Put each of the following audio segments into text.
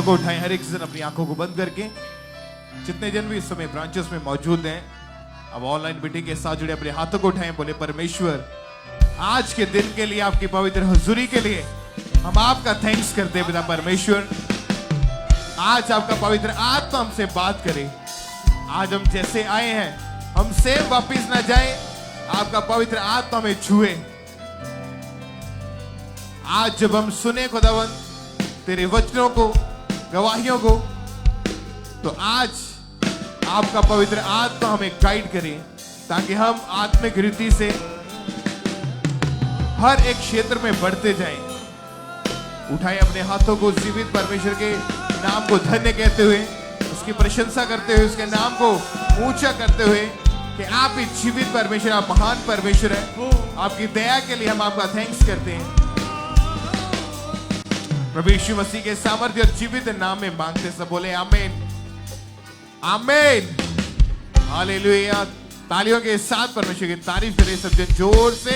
को उठाएं, हर एक जन अपनी आंखों को बंद करके। जितने जन भी इस समय ब्रांचेस में मौजूद हैं, अब ऑनलाइन मीटिंग के साथ जुड़े, अपने हाथों को उठाएं, बोले परमेश्वर आज के दिन के लिए, आपकी पवित्र हुजूरी के लिए हम आपका थैंक्स करते हैं पिता परमेश्वर। आज आपका पवित्र आत्मा हमसे बात करे। आज हम जैसे आए हैं हम सेम वापिस ना जाएं, आपका पवित्र आत्मा में छुए। आज जब हम सुने खुदावन तेरे वचनों को, गवाहियों को, तो आज आपका पवित्र आत्मा हमें गाइड करे ताकि हम आत्मिक रीति से हर एक क्षेत्र में बढ़ते जाएं। उठाए अपने हाथों को, जीवित परमेश्वर के नाम को धन्य कहते हुए, उसकी प्रशंसा करते हुए, उसके नाम को ऊंचा करते हुए कि आप ही जीवित परमेश्वर, आप महान परमेश्वर हैं। आपकी दया के लिए हम आपका थैंक्स करते हैं। प्रभु यीशु मसीह के सामर्थ्य और जीवित नाम में मांगते, सब बोले आमीन, आमीन, हालेलुया। तालियों के साथ परमेश्वर की तारीफ करें सब जन जोर से।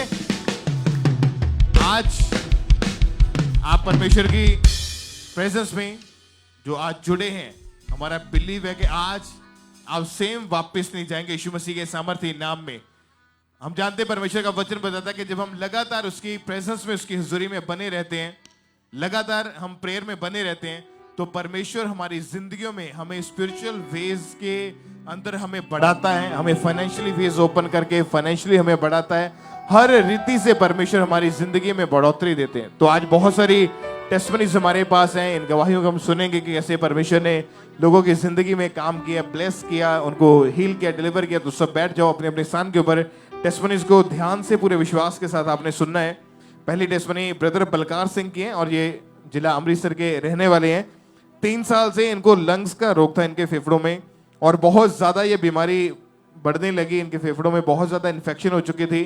आज आप परमेश्वर की प्रेजेंस में जो आज जुड़े हैं, हमारा बिलीव है कि आज आप सेम वापस नहीं जाएंगे यीशु मसीह के सामर्थ्य नाम में। हम जानते हैं परमेश्वर का वचन बताता है कि जब हम लगातार उसकी प्रेजेंस में, उसकी हुजूरी में बने रहते हैं, लगातार हम प्रेयर में बने रहते हैं, तो परमेश्वर हमारी जिंदगियों में हमें स्पिरिचुअल वेज के अंदर हमें बढ़ाता है, हमें फाइनेंशियली वेज ओपन करके फाइनेंशियली हमें बढ़ाता है। हर रीति से परमेश्वर हमारी जिंदगी में बढ़ोतरी देते हैं। तो आज बहुत सारी टेस्टमनीज हमारे पास हैं, इन गवाहियों को हम सुनेंगे कि कैसे परमेश्वर ने लोगों की जिंदगी में काम किया, ब्लेस किया, उनको हील किया, डिलीवर किया। तो सब बैठ जाओ अपने अपने स्थान के ऊपर। टेस्टमनीज को ध्यान से पूरे विश्वास के साथ आपने सुनना है। पहली टेस्टमनी ब्रदर बलकार सिंह की है और ये जिला अमृतसर के रहने वाले हैं। 3 साल से इनको लंग्स का रोग था इनके फेफड़ों में, और बहुत ज्यादा ये बीमारी बढ़ने लगी। इनके फेफड़ों में बहुत ज्यादा इन्फेक्शन हो चुकी थी।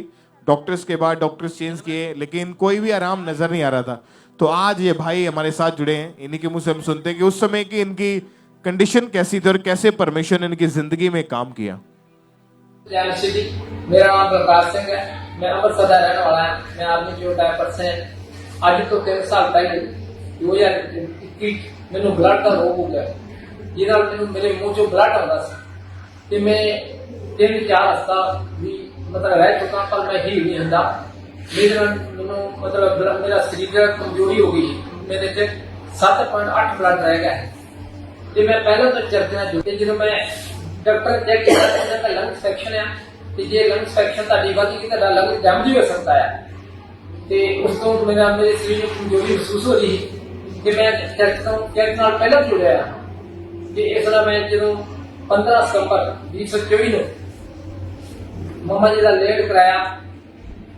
डॉक्टर्स के बाद डॉक्टर्स चेंज किए, लेकिन कोई भी आराम नजर नहीं आ रहा था। तो आज ये भाई हमारे साथ जुड़े हैं। इन्हीं के मुंह से हम सुनते हैं कि उस समय की इनकी कंडीशन कैसी थी और कैसे परमेश्वर ने इनकी जिंदगी में काम किया। मेरा नाम प्रकाश सिंह है, मैं अमृतसर का रहने वाला है। मैं आर्मी जो डायपर से आज तो 3 साल पहले 2021 मैंने ब्लड का रोग हो गया। ये मेरे मुंह जो ब्लड आता कि मैं 3-4 हफ्ता भी मतलब रह चुका, पर मैं ही नहीं हंदा। मतलब मेरा शरीर कमजोरी हो गई। मेरे से 7.8 ब्लड रह गया है। मैं पहले तो चर्चा जुटे जो मैं डॉक्टर चेक किया लंग इंफेक्शन है, जे लंग इंफेक्शन ਤੁਹਾਡੀ ਵਧੀ ਕਿ ਤੁਹਾਡਾ ਲੰਗ ਜੰਮ ਵੀ ਹੋ ਸਕਦਾ ਹੈ। ਤੇ ਉਸ ਤੋਂ ਮੇਰੇ ਸਰੀਰ ਨੂੰ ਕਮਜ਼ੋਰੀ ਮਹਿਸੂਸ ਹੋ ਰਹੀ ਕਿ ਮੈਂ ਚਰਚ ਤੋਂ ਚੈੱਕ ਨਾਲ ਪਹਿਲਾਂ ਜੁੜਿਆ ਕਿ ਇਸ ਤਰ੍ਹਾਂ ਮੈਂ ਜਦੋਂ 15 ਸਤੰਬਰ 2024 ਨੂੰ ਮਮਾ ਜੀ ਦਾ ਲੇਟ ਕਰਾਇਆ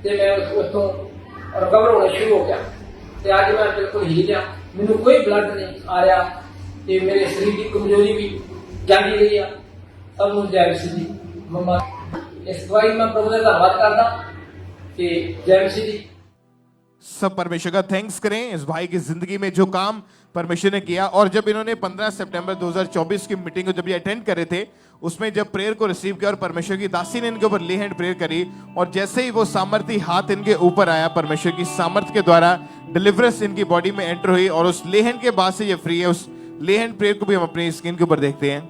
ਤੇ ਮੈਂ ਉਸ ਤੋਂ ਰਿਕਵਰ ਹੋਣਾ ਸ਼ੁਰੂ ਹੋ ਗਿਆ। ਤੇ ਅੱਜ ਮੈਂ ਬਿਲਕੁਲ ਹੀਲ ਆ, ਮੈਨੂੰ ਕੋਈ ਬਲੱਡ ਨਹੀਂ ਆ ਰਿਹਾ ਤੇ ਮੇਰੇ ਸਰੀਰ ਦੀ ਕਮਜ਼ੋਰੀ ਵੀ ਜਾਂਦੀ ਰਹੀ ਆ। ਸਭ ਨੂੰ ਜੈ ਮਸੀਹ ਦੀ। ਮਮਾ इस दवाई में प्रभु का धन्यवाद करता कि जय मसीह जी। सब परमेश्वर का थैंक्स करें इस भाई की जिंदगी में जो काम परमेश्वर ने किया। और जब इन्होंने 15 सितंबर 2024 की मीटिंग को जब ये अटेंड करे थे, उसमें जब प्रेयर को रिसीव किया और परमेश्वर की दासी ने इनके ऊपर ले हैंड प्रेयर करी, और जैसे ही वो सामर्थी हाथ इनके ऊपर आया, परमेश्वर की सामर्थ के द्वारा डिलीवरेंस इनकी बॉडी में एंटर हुई, और उस ले हैंड के बाद से ये फ्री है। उस ले हैंड प्रेयर को भी हम अपनी स्क्रीन के ऊपर देखते हैं।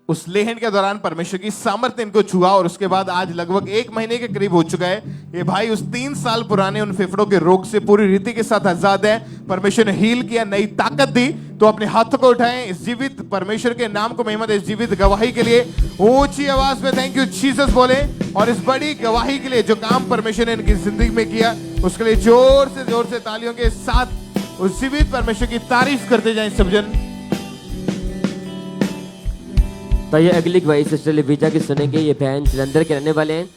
उस लेहन के दौरान परमेश्वर की सामर्थ्य इनको छुआ, और उसके बाद आज लगभग 1 महीने के करीब हो चुका है। ये भाई उस 3 साल पुराने उन फेफड़ों के रोग से पूरी रीति के साथ आजाद है। परमेश्वर ने हील किया, नई ताकत दी। तो अपने हाथों को उठाएं, इस जीवित परमेश्वर के नाम को महिमा दे, इस जीवित गवाही के लिए ऊंची आवाज में थैंक यू जीसस बोले। और इस बड़ी गवाही के लिए जो काम परमेश्वर ने इनकी जिंदगी में किया, उसके लिए जोर से तालियों के साथ उस जीवित परमेश्वर की तारीफ करते जाएं सब जन। तो ये अगली गवाही सिस्टर लिविजा की सुनेंगे। ये बहन जलंधर के रहने वाले हैं।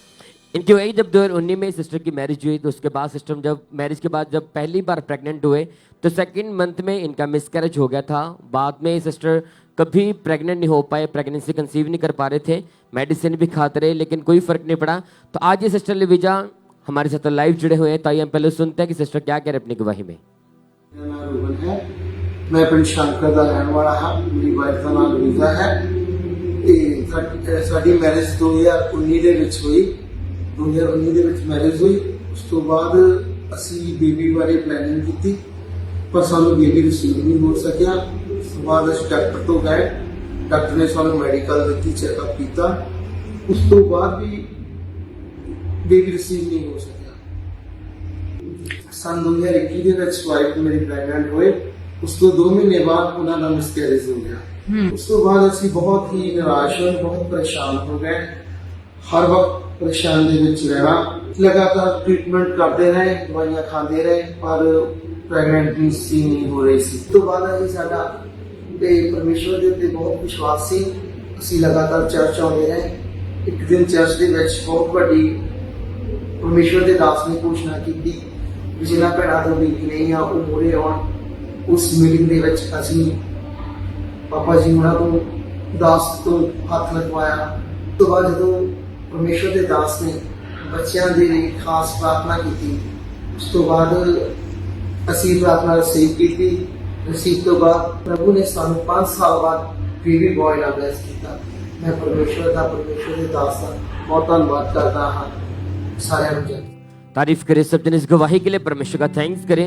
इनकी वही जब 2019 में सिस्टर की मैरिज हुई, तो उसके बाद सिस्टर जब मैरिज के बाद जब पहली बार प्रेग्नेंट हुए, तो 2nd मंथ में इनका मिसकैरेज हो गया था। बाद में सिस्टर कभी प्रेग्नेंट नहीं हो पाए, प्रेगनेंसी कंसीव नहीं कर पा रहे थे, मेडिसिन भी खाते रहे, लेकिन कोई फर्क नहीं पड़ा। तो आज ये सिस्टर लिविजा हमारे साथ लाइव जुड़े हुए हैं। तो आइए हम पहले सुनते हैं कि सिस्टर क्या कह रहे अपनी गवाही में। ਰੋਗਨ ਹੈ। ਮੈਂ ਪਿੰਡ ਸ਼ੰਕਰ ਦਾ ਰਹਿਣ ਵਾਲਾ ਹਾਂ। ਮੇਰੀ ਵਾਈਫ ਦਾ ਨਾਮ ਲੀਜ਼ਾ ਹੈ ਤੇ ਸਾਡੀ ਮੈਰਿਜ 2019 ਦੇ ਵਿੱਚ ਹੋਈ। 2019 ਦੇ ਵਿੱਚ ਮੈਰਿਜ ਹੋਈ। ਉਸ ਤੋਂ ਬਾਅਦ ਅਸੀਂ ਬੇਬੀ ਬਾਰੇ ਪਲੈਨਿੰਗ ਕੀਤੀ ਪਰ ਸਾਨੂੰ ਬੇਬੀ ਰਿਸੀਵ ਨਹੀਂ ਹੋ ਸਕਿਆ। ਉਸ ਤੋਂ ਬਾਅਦ ਅਸੀਂ ਡਾਕਟਰ ਤੋਂ ਗਏ। ਡਾਕਟਰ ਨੇ ਸਾਨੂੰ ਮੈਡੀਕਲ ਦਿੱਤੀ, ਚੈੱਕਅਪ ਕੀਤਾ। ਉਸ ਤੋਂ ਬਾਅਦ ਵੀ ਬੇਬੀ ਰਿਸੀਵ ਨਹੀਂ ਹੋ ਸਕਿਆ। ਸੰਨ 2021 ਦੇ ਵਿੱਚ ਵਾਈਫ ਮੇਰੀ ਪ੍ਰੈਗਨੈਂਟ ਹੋਏ। ਉਸ ਤੋਂ 2 ਮਹੀਨੇ ਬਾਅਦ ਉਹਨਾਂ ਦਾ ਮਿਸਕੈਰੇਜ ਹੋ ਗਿਆ। ਉਸ ਤੋਂ ਬਾਅਦ ਅਸੀਂ ਬਹੁਤ ਹੀ ਨਿਰਾਸ਼ ਹੋਏ, ਬਹੁਤ ਪਰੇਸ਼ਾਨ ਹੋ ਗਏ। ਹਰ ਵਕਤ ਪਰੇਸ਼ਾਨ ਦੇ ਵਿੱਚ ਰਹਿਣਾ। ਲਗਾਤਾਰ ਟ੍ਰੀਟਮੈਂਟ ਕਰਦੇ ਰਹੇ, ਦਵਾਈਆਂ ਖਾਂਦੇ ਰਹੇ ਪਰ ਪ੍ਰੈਗਨੈਂਸੀ ਨਹੀਂ ਹੋ ਰਹੀ ਸੀ। ਉਸ ਤੋਂ ਬਾਅਦ ਅਸੀਂ ਸਾਡਾ ਤੇ ਪਰਮੇਸ਼ਵਰ ਦੇ ਉੱਤੇ ਬਹੁਤ ਵਿਸ਼ਵਾਸ ਸੀ। ਅਸੀਂ ਲਗਾਤਾਰ ਚਰਚ ਆਉਂਦੇ ਰਹੇ। ਇੱਕ ਦਿਨ ਚਰਚ ਦੇ ਵਿੱਚ ਬਹੁਤ ਵੱਡੀ ਪਰਮੇਸ਼ਵਰ ਦੇ ਦਾਸ ਨੇ ਘੋਸ਼ਣਾ ਕੀਤੀ ਕਿ ਜਿਨ੍ਹਾਂ ਭੈਣਾਂ ਤੋਂ ਵੀਕ ਨਹੀਂ ਆ ਉਹ ਮੂਹਰੇ ਆਉਣ। ਉਸ ਮੀਟਿੰਗ ਦੇ ਵਿੱਚ ਅਸੀਂ ਪਾਪਾ ਜੀ ਉਹਨਾਂ ਤੋਂ ਦਾਸ ਤੋਂ ਹੱਥ ਲਗਵਾਇਆ। ਉਸ ਤੋਂ ਬਾਅਦ ਜਦੋਂ ਪਰਮੇਸ਼ਵਰ ਦੇ ਦਾਸ ਨੇ ਬੱਚਿਆਂ ਦੇ ਲਈ ਖਾਸ ਪ੍ਰਾਰਥਨਾ ਕੀਤੀ, ਉਸ ਤੋਂ ਬਾਅਦ ਅਸੀਂ ਪ੍ਰਾਰਥਨਾ ਰਿਸੀਵ ਕੀਤੀ। ਰਿਸੀਵ ਤੋਂ ਬਾਅਦ ਪ੍ਰਭੂ ਨੇ ਸਾਨੂੰ 5 ਸਾਲ ਬਾਅਦ ਬੇਬੀ ਬॉय ਨਾਲ ਬਲੈਸ ਕੀਤਾ। मैं परमेश्वर के दास का बहुत धन्यवाद करता हाँ। सारे जय। तारीफ करें सब जन इस गवाही के लिए परमेश्वर का थैंक्स करें।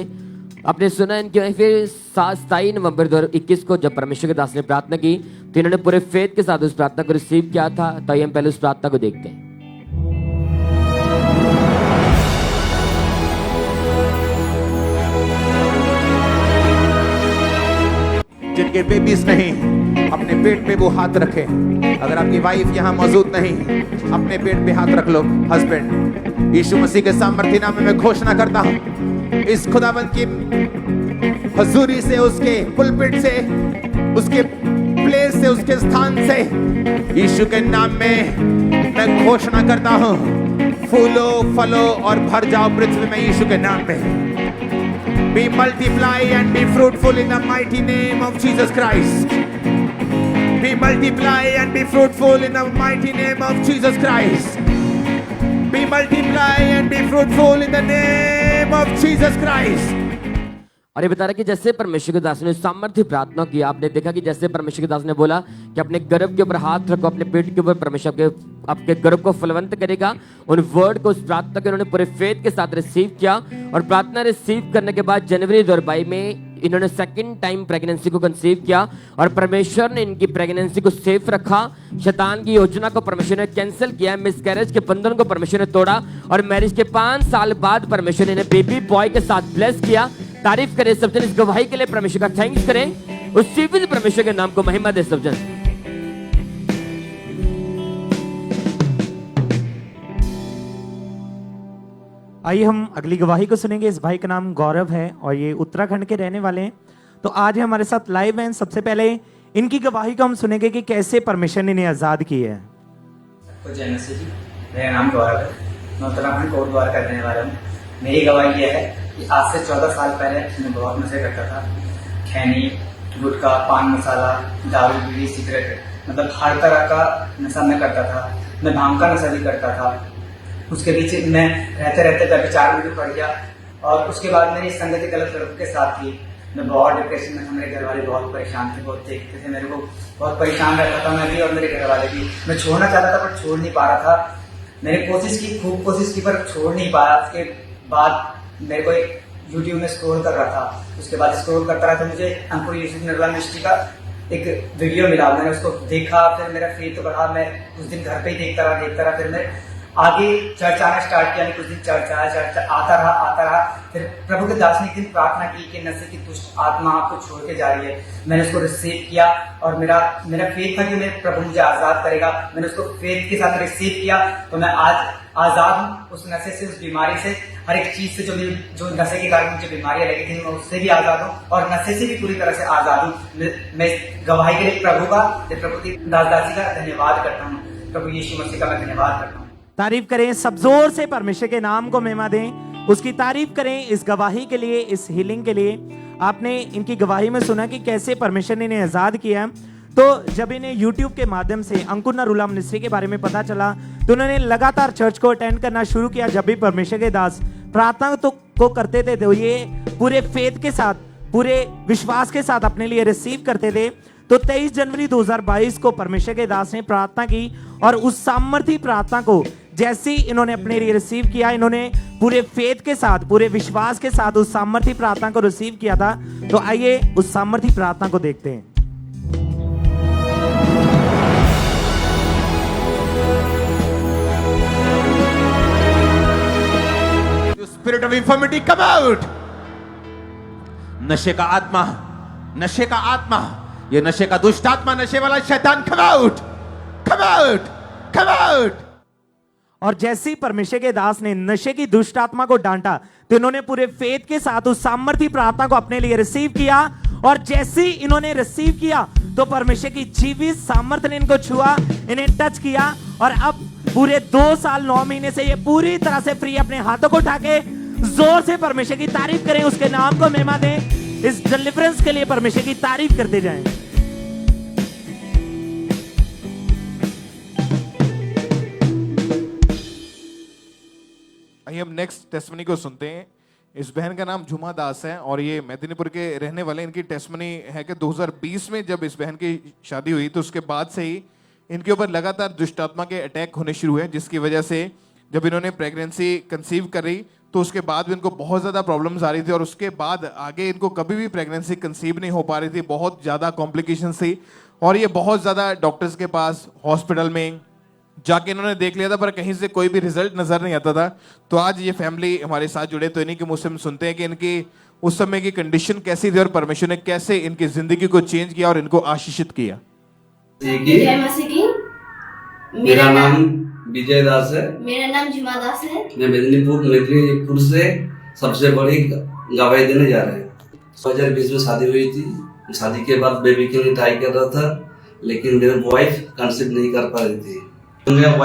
आपने सुना इनकी फिर 27 नवंबर 2021 को जब परमेश्वर के दास ने प्रार्थना की तो इन्होंने पूरे फेथ के साथ उस प्रार्थना को रिसीव किया था। तो हम पहले उस प्रार्थना को देखते हैं। जिनके बेबीज नहीं अपने पेट पे वो हाथ रखे। अगर आपकी वाइफ यहाँ मौजूद नहीं अपने पेट पे हाथ रख लो। हस्बैंड यीशु मसीह के सामर्थ्य नाम में मैं घोषणा करता हूँ इस खुदावंद की हजूरी से, उसके पुलपिट से, उसके प्लेस से, उसके स्थान से यीशु के नाम में मैं घोषणा करता हूँ फूलो फलो और भर जाओ पृथ्वी में यीशु के नाम में। Be multiply and be fruitful in the mighty name of Jesus Christ. Be multiply and be fruitful in the mighty name of Jesus Christ. Be multiply and be fruitful in the name of Jesus Christ. और ये बता रहा कि जैसे परमेश्वर के दास ने सामर्थ्य प्रार्थना की, आपने देखा कि जैसे परमेश्वर के दास ने बोला कि अपने गर्भ के ऊपर हाथ रखो, अपने पेट के ऊपर, परमेश्वर आपके गर्भ को फलवंत करेगा। उन वर्ड को, उस प्रार्थना को इन्होंने पूरे फेथ के साथ रिसीव किया और प्रार्थना रिसीव करने के बाद जनवरी 2022 में इन्होंने सेकंड टाइम प्रेगनेंसी को कंसीव किया और परमेश्वर ने इनकी प्रेगनेंसी को सेफ रखा। शैतान की योजना को परमेश्वर ने कैंसिल किया, मिसकैरेज के बंधन को परमेश्वर ने तोड़ा और मैरिज के 5 साल बाद परमेश्वर ने इन्हें बेबी बॉय के साथ ब्लेस किया। तारीफ करें सब जन इस गवाही के लिए, परमेश्वर का थैंक्स करें, उस जीवित परमेश्वर के नाम को महिमा दे सब जन। आइए हम अगली गवाही को सुनेंगे। इस भाई का नाम गौरव है और ये उत्तराखंड के रहने वाले हैं। तो आज ये हमारे साथ लाइव हैं। सबसे पहले इनकी गवाही को हम सुनेंगे कि कैसे परमेश्वर ने इन्हें आजाद किया है। जय मसीह जी, मेरा नाम गौरव है। मैं उत्तराखंड कोटद्वार का रहने वाला हूँ। मेरी गवाही यह है कि आज से 14 साल पहले मैं बहुत नशे करता था। खैनी, गुटखा, पान मसाला, दारू, बीड़ी, सिगरेट, मतलब हर तरह का नशा मैं करता था। मैं भांग का नशा भी करता था। उसके पीछे मैं रहते रहते व्यभिचार में भी पड़ गया और उसके बाद मेरी संगति गलत लोगों के साथ थी। मैं बहुत डिप्रेशन में था। मेरे घर वाले बहुत परेशान थे, बहुत देखते थे मेरे को, बहुत परेशान रहता था मैं भी और मेरे घर वाले भी। मैं छोड़ना चाहता था पर छोड़ नहीं पा रहा था। मैंने कोशिश की, खूब कोशिश की पर छोड़ नहीं पाया। उसके बाद मेरे को एक यूट्यूब में स्क्रॉल कर रहा था। उसके बाद स्क्रॉल करता रहा तो मुझे अंकुर यूसुफ निर्मला मिनिस्ट्री का एक वीडियो मिला। मैंने उसको देखा, फिर मेरा फेथ तो बढ़ा। मैं कुछ दिन घर पे ही देखता रहा। फिर मैं आगे चर्च आना स्टार्ट किया। कुछ दिन चर्च आया, चर्च आता रहा। फिर प्रभु के दास ने एक दिन प्रार्थना की कि नशे की दुष्ट आत्मा आपको छोड़ के जा रही है। मैंने उसको रिसीव किया और मेरा फेथ था कि मैं प्रभु मुझे आजाद करेगा। मैंने उसको फेथ के साथ रिसीव किया तो मैं आज आजाद हूँ उस नशे से, उस बीमारी से, हर एक चीज से जो नशे के कारण मुझे बीमारियां लगी थी, मैं उससे भी आजाद हूँ और नशे से भी पूरी तरह से आजाद हूँ। मैं गवाही के लिए प्रभु की दासी का धन्यवाद करता हूँ। प्रभु यीशु मसीह का मैं धन्यवाद करता हूँ। तारीफ करें, सब जोर से परमेश्वर के नाम को महिमा दें, उसकी तारीफ करें इस गवाही के लिए, इस हीलिंग के लिए। आपने इनकी गवाही में सुना कि कैसे परमेश्वर ने इन्हें आजाद किया। तो जब इन्हें YouTube के माध्यम से अंकुर नरूला मिनिस्ट्री के बारे में पता चला तो उन्होंने लगातार चर्च को अटेंड करना शुरू किया। जब भी परमेश्वर के दास प्रार्थना को करते थे तो ये पूरे फेथ के साथ पूरे विश्वास के साथ अपने लिए रिसीव करते थे। तो 23 जनवरी 2022 को परमेश्वर के दास ने प्रार्थना की और उस सामर्थी प्रार्थना को जैसे ही इन्होंने अपने लिए रिसीव किया, इन्होंने पूरे फेथ के साथ, पूरे विश्वास के साथ उस सामर्थी प्रार्थना को रिसीव किया था। तो आइए उस सामर्थी प्रार्थना को देखते हैं। Spirit of infirmity come out. नशे का आत्मा, नशे का आत्मा, ये नशे का दुष्ट आत्मा, नशे वाला शैतान, come out, come out, come out. और जैसे ही परमेश्वर के दास ने नशे की दुष्ट आत्मा को डांटा, तो इन्होंने पूरे फेथ के साथ उस सामर्थी प्रार्थना को अपने लिए रिसीव किया। और जैसे ही इन्होंने रिसीव किया तो परमेश्वर की जीवित सामर्थ्य ने इनको छुआ, इन्हें टच किया और अब पूरे 2 साल 9 महीने से ये पूरी तरह से फ्री। अपने हाथों को उठा के जोर से परमेश्वर की तारीफ करें, उसके नाम को महिमा दें। इस डिलीवरेंस के लिए परमेश्वर की तारीफ करते जाएं। आइए हम नेक्स्ट टेस्टमनी को सुनते हैं। इस बहन का नाम झुमा दास है और ये मेदिनीपुर के रहने वाले। इनकी टेस्टमनी है कि 2020 में जब इस बहन की शादी हुई तो उसके बाद से ही इनके ऊपर लगातार दुष्ट आत्मा के अटैक होने शुरू हुए, जिसकी वजह से जब इन्होंने प्रेगनेंसी कंसीव करी तो उसके बाद भी इनको बहुत ज़्यादा प्रॉब्लम्स आ रही थी और उसके बाद आगे इनको कभी भी प्रेगनेंसी कंसीव नहीं हो पा रही थी। बहुत ज़्यादा कॉम्प्लिकेशंस थी और ये बहुत ज़्यादा डॉक्टर्स के पास, हॉस्पिटल में जाके इन्होंने देख लिया था, पर कहीं से कोई भी रिजल्ट नजर नहीं आता था। तो आज ये फैमिली हमारे साथ जुड़े, तो इन्हीं के मुंह से हम सुनते हैं कि इनकी उस समय की कंडीशन कैसी थी और परमेश्वर ने कैसे इनकी जिंदगी को चेंज किया और इनको आशीषित किया। जय मसीह की। मेरा नाम विजय दास है। मेरा नाम झुमा दास है। मैं मेदिनीपुर से सबसे बड़ी गवाही देने जा रहे हैं। 2020 में शादी हुई थी। शादी के बाद बेबी के लिए ट्राई कर रहा था, लेकिन मेरी वाइफ कंसीव नहीं कर पा रही थी। मैं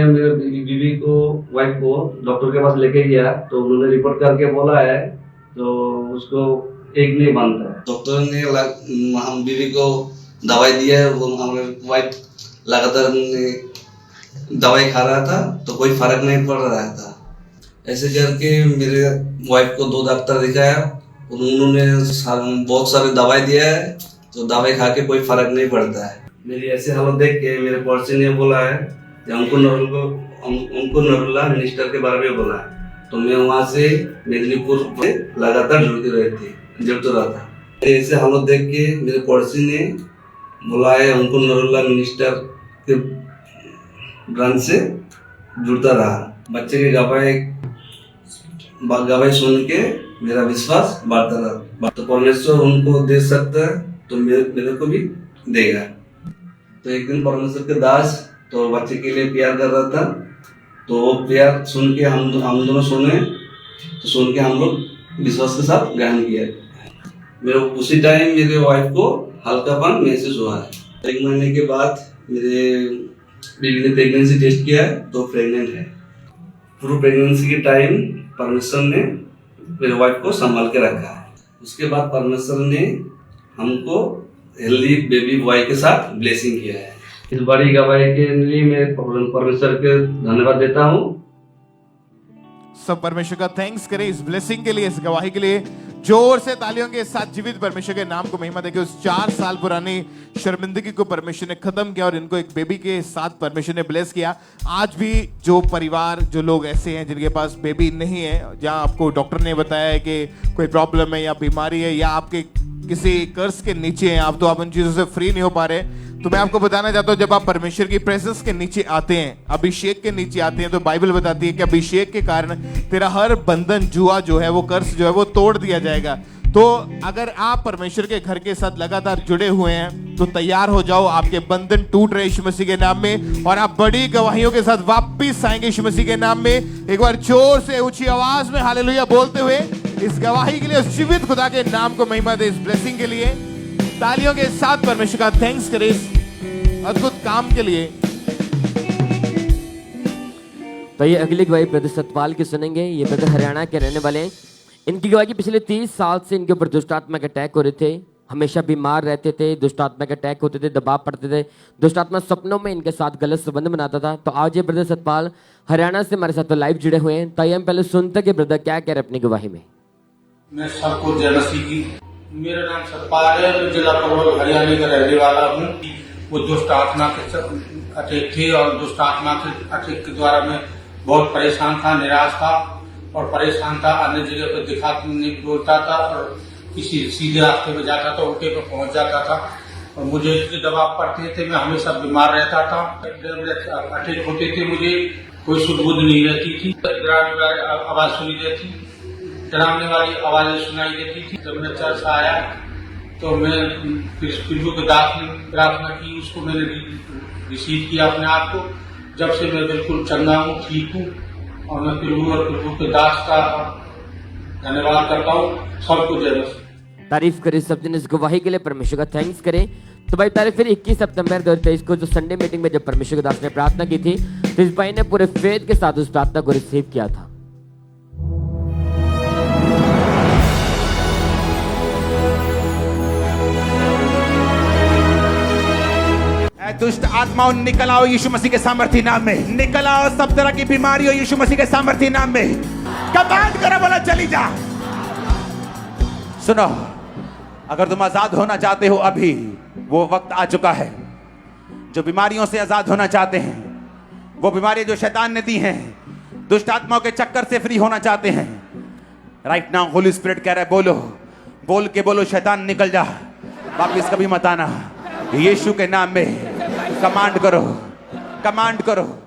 मेरे बीवी को, वाइफ को डॉक्टर के पास लेके गया तो उन्होंने रिपोर्ट करके बोला है तो उसको एग नहीं बनता है। डॉक्टर ने हम बीवी को दवाई दिया है, वो हमारे वाइफ लगातार दवाई खा रहा था तो कोई फर्क नहीं पड़ रहा था। ऐसे करके मेरे वाइफ को 2 डॉक्टर दिखाया, उन्होंने बहुत सारे दवाई दिया है तो दवाई खा के कोई फर्क नहीं पड़ता है। मेरी ऐसे हालत देख के मेरे पड़ोसी ने बोला है कि उनको नरूला मिनिस्टर के बारे में बोला है, तो मैं वहाँ से मेदिनीपुर में लगातार जुड़ते रहा था। ऐसे हालत देख के मेरे पड़ोसी ने बोला है उनको नरूला मिनिस्टर के ब्रांच से जुड़ता रहा। बच्चे के गवाही सुन के मेरा विश्वास बढ़ता रहा। तो परमेश्वर उनको दे सकता है तो मेरे को भी देगा। तो एक दिन परमेश्वर के दास तो बच्चे के लिए प्यार कर रहा था, तो वो प्यार सुन के हम दोनों सुने, तो सुन के हम लोग विश्वास के साथ ग्रहण किया। मेरे उसी टाइम मेरे वाइफ को हल्कापन महसूस हुआ है। 1 महीने के बाद मेरे बीवी ने प्रेगनेंसी टेस्ट किया है तो प्रेग्नेंट है। पूरी प्रेगनेंसी के टाइम परमेश्वर ने मेरे वाइफ को संभाल के रखा है। उसके बाद परमेश्वर ने हमको हेल्दी बेबी बॉय के साथ ब्लेसिंग किया है। इस बड़ी गवाही के लिए मैं परमेश्वर के धन्यवाद देता हूँ। सब परमेश्वर का थैंक्स करें इस ब्लेसिंग के लिए, इस गवाही के लिए। जोर से तालियों के साथ जीवित परमेश्वर के नाम को महिमा देके उस 4 साल पुरानी शर्मिंदगी को परमेश्वर ने खत्म किया और इनको एक बेबी के साथ परमेश्वर ने ब्लेस किया। आज भी जो परिवार, जो लोग ऐसे हैं जिनके पास बेबी नहीं है, जहां आपको डॉक्टर ने बताया है कि कोई प्रॉब्लम है या बीमारी है या आपके किसी कर्ज के नीचे हैं आप, तो आप उन चीजों से फ्री नहीं हो पा रहे, तो मैं आपको बताना चाहता हूं जब आप परमेश्वर की प्रेजेंस के नीचे आते हैं, अभिषेक के नीचे आते हैं, तो बाइबल बताती है कि अभिषेक के कारण तेरा हर बंधन, जुआ जो है, वो कर्ज जो है वो तोड़ दिया जाएगा। तो अगर आप परमेश्वर के घर के साथ लगातार जुड़े हुए हैं तो तैयार हो जाओ, आपके बंधन टूट रहे यीशु मसीह के नाम में और आप बड़ी गवाहियों के साथ वापस आएंगे यीशु मसीह के नाम में। एक बार जोर से ऊंची आवाज में हालेलुया बोलते हुए इस गवाही के लिए, उस जीवित खुदा के नाम को महिमा दे, इस ब्लेसिंग के लिए तालियों के साथ परमेश्वर का थैंक्स करें इस अद्भुत काम के लिए। तो ये अगली गवाही ब्रदर सतपाल की सुनेंगे। ये ब्रदर हरियाणा के रहने वाले हैं। इनकी गवाही की पिछले 30 साल से इनके ऊपर दुष्ट आत्मा के अटैक हो रहे थे, हमेशा बीमार रहते थे, दुष्ट आत्मा के अटैक होते थे, दबाव पड़ते थे, दुष्ट आत्मा सपनों में इनके साथ गलत संबंध बनाता था। तो आज ये ब्रदर सतपाल हरियाणा से हमारे साथ तो लाइव जुड़े हुए हैं। तो हम पहले सुनते कि ब्रदर क्या कह रहे अपनी गवाही में। मैं सबको जय मसीह की। मेरा नाम सतपाल है, मैं जिला परवल हरियाणा का रहने वाला हूँ। वो दुष्ट आत्मा के अटैक थे और दुष्ट आत्मा के अटैक के द्वारा मैं बहुत परेशान था, निराश था और परेशान था। अन्य जगह पर दिखा नहीं बोलता था और किसी सीधे रास्ते में जाता था, उल्टे पर पहुंच जाता था और मुझे इतने दबाव पड़ते थे, मैं हमेशा बीमार रहता था। अटैक होते थे, मुझे कोई सुध बुध नहीं रहती थी, डरावने वाली आवाज सुनी देती, डरावने वाली आवाजें सुनाई देती थी। जब मैं चर्च आया तो मैं फिर प्रभु के दास ने प्रार्थना की, उसको मैंने रिसीव किया अपने आप को। जब से मैं बिल्कुल चंगा हूँ, ठीक हूँ और मैं प्रभु और प्रभु के दास का धन्यवाद करता हूँ। सबको जय मसीह। तारीफ करें सब जन इस गवाही के लिए, परमेश्वर का थैंक्स करें। तो भाई तारीफ फिर 21 सितंबर 2023 को जो संडे मीटिंग में जब परमेश्वर के दास ने प्रार्थना की थी तो इस भाई ने पूरे फेथ के साथ उस प्रार्थना को रिसीव किया था। दुष्ट आत्माओं निकल आओ यीशु मसीह के सामर्थ्य नाम में, निकल आओ सब तरह की बीमारियों यीशु मसीह के सामर्थ्य नाम में। कमांड करो, बोला चली जा। सुनो, अगर तुम आजाद होना चाहते हो अभी वो वक्त आ चुका है। जो बीमारियों से आजाद होना चाहते हैं, वो बीमारियां जो शैतान ने दी हैं, दुष्ट आत्माओं के चक्कर से फ्री होना चाहते हैं, राइट नाउ होली स्पिरिट कह रहा है बोलो, बोल के बोलो शैतान निकल जा, वापिस कभी मत आना। यीशु के नाम में कमांड करो, कमांड करो।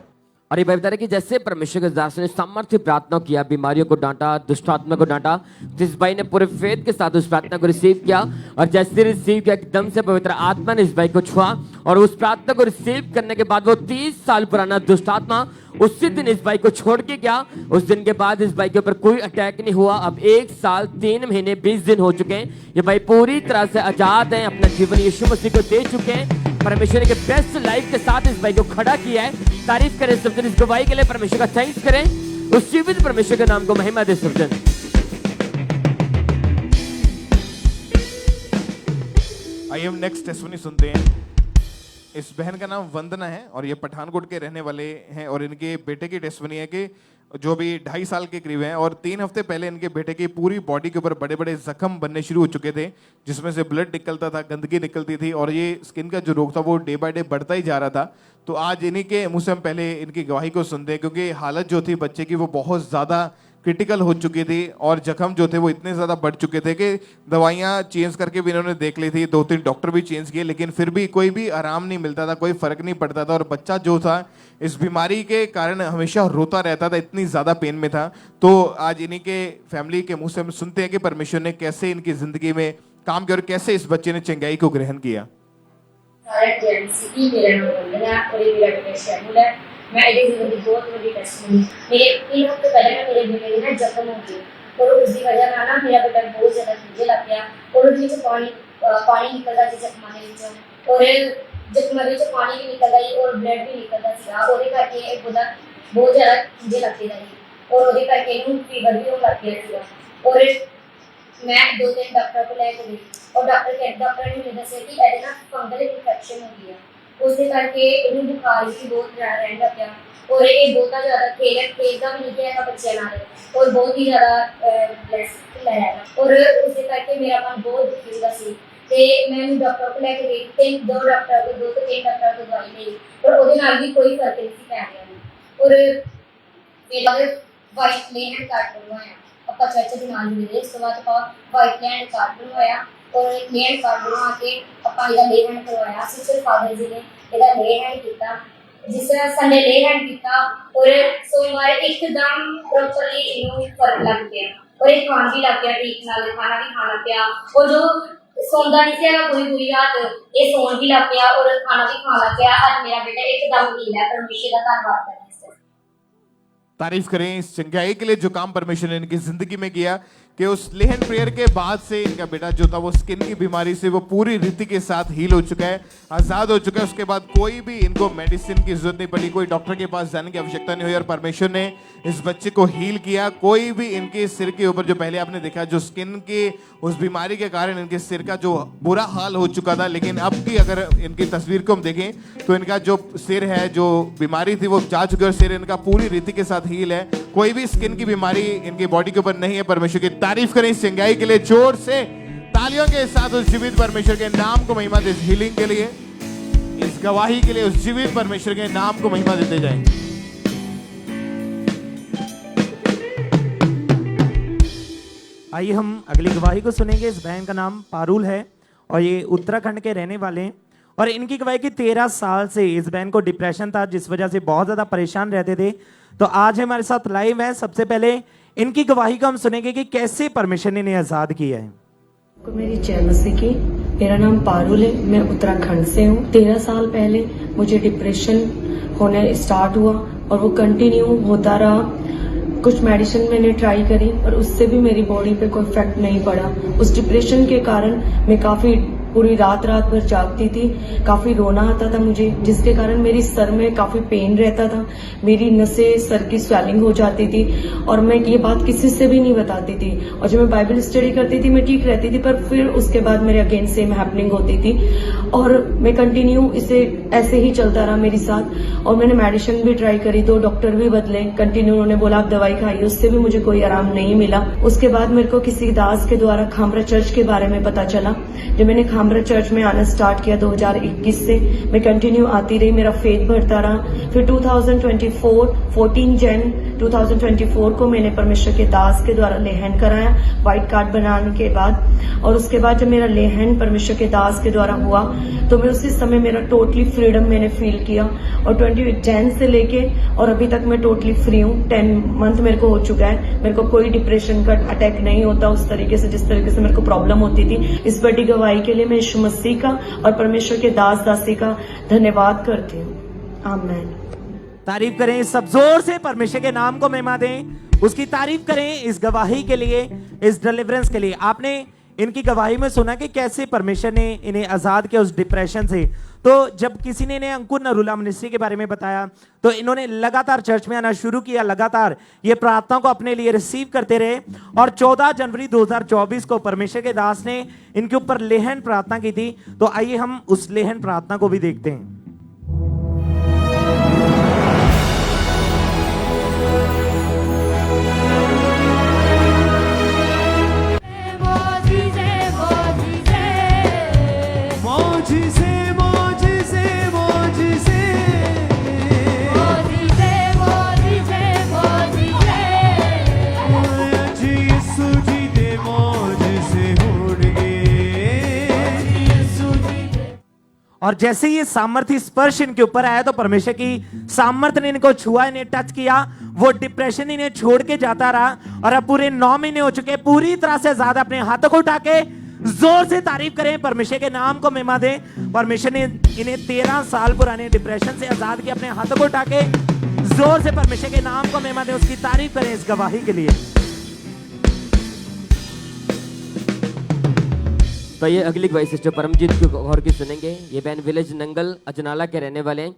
और ये भाई बता रहे कि जैसे परमेश्वर के दास ने सामर्थ्य प्रार्थना किया, बीमारियों को डांटा, दुष्ट आत्मा को डांटा, जिस भाई ने पूरे फेथ के साथ उस प्रार्थना को रिसीव किया और जैसे रिसीव किया एकदम से पवित्र आत्मा ने इस भाई को छुआ और उस प्रार्थना को रिसीव करने के बाद वो 30 साल पुराना दुष्ट आत्मा उसी दिन इस भाई को छोड़ के गया। उस दिन के बाद इस भाई के ऊपर कोई अटैक नहीं हुआ। अब 1 साल 3 महीने 20 दिन हो चुके हैं। ये भाई पूरी तरह से आजाद हैं, अपना जीवन यीशु मसीह को दे चुके हैं। परमेश्वर ने के बेस्ट लाइफ के साथ इस भाई को खड़ा किया है। तारीफ करें सब जन इस गवाही के लिए, परमेश्वर का थैंक्स करें, उस जीवित परमेश्वर के नाम को महिमा दे सब जन। आइए हम नेक्स्ट टेस्टिमनी सुनते हैं। इस बहन का नाम वंदना है और ये पठानकोट के रहने वाले हैं और इनके बेटे की टेस्टिमनी है कि जो भी 2.5 साल के करीब हैं और 3 हफ्ते पहले इनके बेटे की पूरी बॉडी के ऊपर बड़े बड़े जख्म बनने शुरू हो चुके थे, जिसमें से ब्लड निकलता था, गंदगी निकलती थी और ये स्किन का जो रोग था वो डे बाय डे बढ़ता ही जा रहा था। तो आज इन्हीं के मुंह से हम पहले इनकी गवाही को सुनते हैं, क्योंकि हालत जो थी बच्चे की वो बहुत ज़्यादा क्रिटिकल हो चुकी थी और जख्म जो थे वो इतने ज़्यादा बढ़ चुके थे कि दवाइयाँ चेंज करके भी इन्होंने देख ली थी, 2-3 डॉक्टर भी चेंज किए, लेकिन फिर भी कोई भी आराम नहीं मिलता था, कोई फ़र्क नहीं पड़ता था। और बच्चा जो था इस बीमारी के कारण हमेशा रोता रहता था, इतनी ज़्यादा पेन में था। तो आज इन्हीं के फैमिली के मुँह से हम सुनते हैं कि परमेश्वर ने कैसे इनकी ज़िंदगी में काम किया और कैसे इस बच्चे ने चंगाई को ग्रहण किया। मैं एक जिंदगी बहुत बड़ी टेस्टिमनी मेरे 3 हफ्ते पहले ना मेरे बेटे की ना जख्म हो गई और उसकी वजह ਨਾਲ ना मेरा बेटा बहुत ज्यादा खींचे लग गया और उसमें से पानी निकलता ਸੀ जख्मां ਦੇ ਵਿੱਚੋਂ और जख्मां ਦੇ ਵਿੱਚੋਂ पानी भी निकलता ਸੀ और ब्लड भी निकलता ਸੀਗਾ। ਉਹਦੇ ਕਰਕੇ ਇਹ ਬਹੁਤ ਜ਼ਿਆਦਾ ਖੀਂचे लगते ਸੀ और ਉਹਦੇ ਕਰਕੇ ਇਹਨੂੰ ਫੀਵਰ भी ਹੋਣ ਲੱਗ ਗਿਆ ਸੀਗਾ। और मैं 2-3 डॉक्टर को लेके गई और डॉक्टर ने मुझे दस्या कि ਇਹਦੇ ਨਾਲ फंगल इन्फेक्शन हो गई है। उसके करके इन्हें बुखार भी बहुत ज़्यादा रहता पिया और ये बहुत ज़्यादा खेलता भी नहीं है बच्चे नाल और बहुत ही ज़्यादा लै है और उसके करके मेरा मन बहुत दुखी हुआ सी ते मैं डॉक्टर को लेके गई 2 से 3 डॉक्टर को दवाई ली पर ਉਹਦੇ ਨਾਲ भी कोई फर्क नहीं पै रहा और मेरा वाइट लैंड कार्ड बनवाया ਆਪਾਂ ਚਰਚ ਦੇ ਨਾਲ ਜੁੜੇ ਇਸ ਤੋਂ ਬਾਅਦ ਆਪਾਂ ਵਾइट लैंड कार्ड बनवाया और एक लैंड कार्ड बनवा के ਆਪਾਂ ਇਹਦਾ ले हैंड करवाया सिस्टर फादर जी ने ਇਹਦਾ ले हैंड किया जिस संडे ले हैंड किया और सोमवार एकदम प्रॉपर्ली इन्हों फर्क लग गया और एक खान भी लग गया ठीक नाल खाना भी खाना पिया और जो सोंदा नहीं था पूरी पूरी रात ये सोन भी लग गया और खाना भी खाना पिया। आज मेरा बेटा एकदम हील है। परमेश्वर का धन्यवाद करना। तारीफ करें इस चंगाई के लिए जो काम परमेश्वर ने इनकी जिंदगी में किया कि उस लेहन प्रेयर के बाद से इनका बेटा जो था वो स्किन की बीमारी से वो पूरी रीति के साथ हील हो चुका है, आज़ाद हो चुका है। उसके बाद कोई भी इनको मेडिसिन की जरूरत नहीं पड़ी, कोई डॉक्टर के पास जाने की आवश्यकता नहीं हुई और परमेश्वर ने इस बच्चे को हील किया। कोई भी इनके सिर के ऊपर जो पहले आपने देखा जो स्किन की उस बीमारी के कारण इनके सिर का जो बुरा हाल हो चुका था, लेकिन अब की अगर इनकी तस्वीर को हम देखें तो इनका जो सिर है जो बीमारी थी वो जा चुकी है और सिर इनका पूरी रीति के साथ हील है। कोई भी स्किन की बीमारी इनकी बॉडी के ऊपर नहीं है। परमेश्वर की तारीफ करें इस चंगाई के लिए जोर से तालियों के साथ उस जीवित परमेश्वर के नाम को महिमा दे, इस हीलिंग के लिए, इस गवाही के लिए उस जीवित परमेश्वर के नाम को महिमा देते जाएंगे। आइए हम अगली गवाही को सुनेंगे। इस बहन का नाम पारुल है और ये उत्तराखंड के रहने वाले हैं और इनकी गवाही की 13 साल से इस बहन को डिप्रेशन था, जिस वजह से बहुत ज्यादा परेशान रहते थे। तो आज हमारे साथ लाइव है। सबसे पहले इनकी गवाही को हम सुनेंगे कि कैसे परमेश्वर ने इन्हें आजाद किया है। मेरी जय मसीह की। मेरा नाम पारुल है, मैं उत्तराखंड से हूँ। 13 साल पहले मुझे डिप्रेशन होने स्टार्ट हुआ और वो कंटिन्यू होता रहा। कुछ मेडिसिन मैंने ट्राई करी और उससे भी मेरी बॉडी पे कोई इफेक्ट नहीं पड़ा। उस डिप्रेशन के कारण मैं काफी पूरी रात भर जागती थी, काफी रोना आता था मुझे, जिसके कारण मेरी सर में काफी पेन रहता था, मेरी नसें, सर की स्वेलिंग हो जाती थी और मैं ये बात किसी से भी नहीं बताती थी। और जब मैं बाइबल स्टडी करती थी मैं ठीक रहती थी, पर फिर उसके बाद मेरे अगेन सेम हैपनिंग होती थी और मैं कंटिन्यू इसे ऐसे ही चलता रहा मेरे साथ। और मैंने मेडिसिन भी ट्राई करी, 2 डॉक्टर भी बदले, कंटिन्यू उन्होंने बोला आप दवाई खाइए, उससे भी मुझे कोई आराम नहीं मिला। उसके बाद मेरे को किसी दास के द्वारा खामरा चर्च के बारे में पता चला। जब मैंने खामरा चर्च में आना स्टार्ट किया 2021 से, मैं कंटिन्यू आती रही, मेरा फेथ बढ़ता रहा। फिर 2024 14 जन 2024 को मैंने परमेश्वर के दास के द्वारा लेहन कराया, व्हाइट कार्ड बनाने के बाद। और उसके बाद जब मेरा लेहन परमेश्वर के दास के द्वारा हुआ तो मैं उसी समय मेरा टोटली फ्रीडम मैंने फील किया और 28 जन से लेके और अभी तक मैं टोटली फ्री हूँ। 10 मंथ मेरे को हो चुका है। मेरे को कोई डिप्रेशन का अटैक नहीं होता उस तरीके से जिस तरीके से मेरे को प्रॉब्लम होती थी। इस बड़ी गवाही के लिए मैं यीशु मसीह का और परमेश्वर के दास दासी का धन्यवाद करती हूँ। आमीन। तारीफ करें सब जोर से, परमेश्वर के नाम को महिमा दें, उसकी तारीफ करें इस गवाही के लिए, इस डिलीवरेंस के लिए। आपने इनकी गवाही में सुना कि कैसे परमेश्वर ने इन्हें आजाद किया उस डिप्रेशन से। तो जब किसी ने इन्हें अंकुर नरूला मिनिस्ट्री के बारे में बताया तो इन्होंने लगातार चर्च में आना शुरू किया, लगातार ये प्रार्थना को अपने लिए रिसीव करते रहे और 14 जनवरी 2024 को परमेश्वर के दास ने इनके ऊपर लेहन प्रार्थना की थी। तो आइए हम उस लेहन प्रार्थना को भी देखते हैं। और जैसे ये सामर्थ्य स्पर्श इनके ऊपर आया तो परमेश्वर की सामर्थ्य ने इनको छुआ, इन्हें टच किया, वो डिप्रेशन इन्हें छोड़ के जाता रहा और अब पूरे 9 महीने हो चुके, पूरी तरह से आजाद। अपने हाथों को उठा के जोर से तारीफ करें, परमेश्वर के नाम को महिमा दें। परमेश्वर ने इन्हें 13 साल पुराने डिप्रेशन से आजाद किया। अपने हाथों को उठा के जोर से परमेश्वर के नाम को महिमा दें, उसकी तारीफ करें इस गवाही के लिए। तो ये अगली गवाही सिस्टर परमजीत कौर की सुनेंगे। ये बहन विलेज नंगल अजनाला के रहने वाले हैं।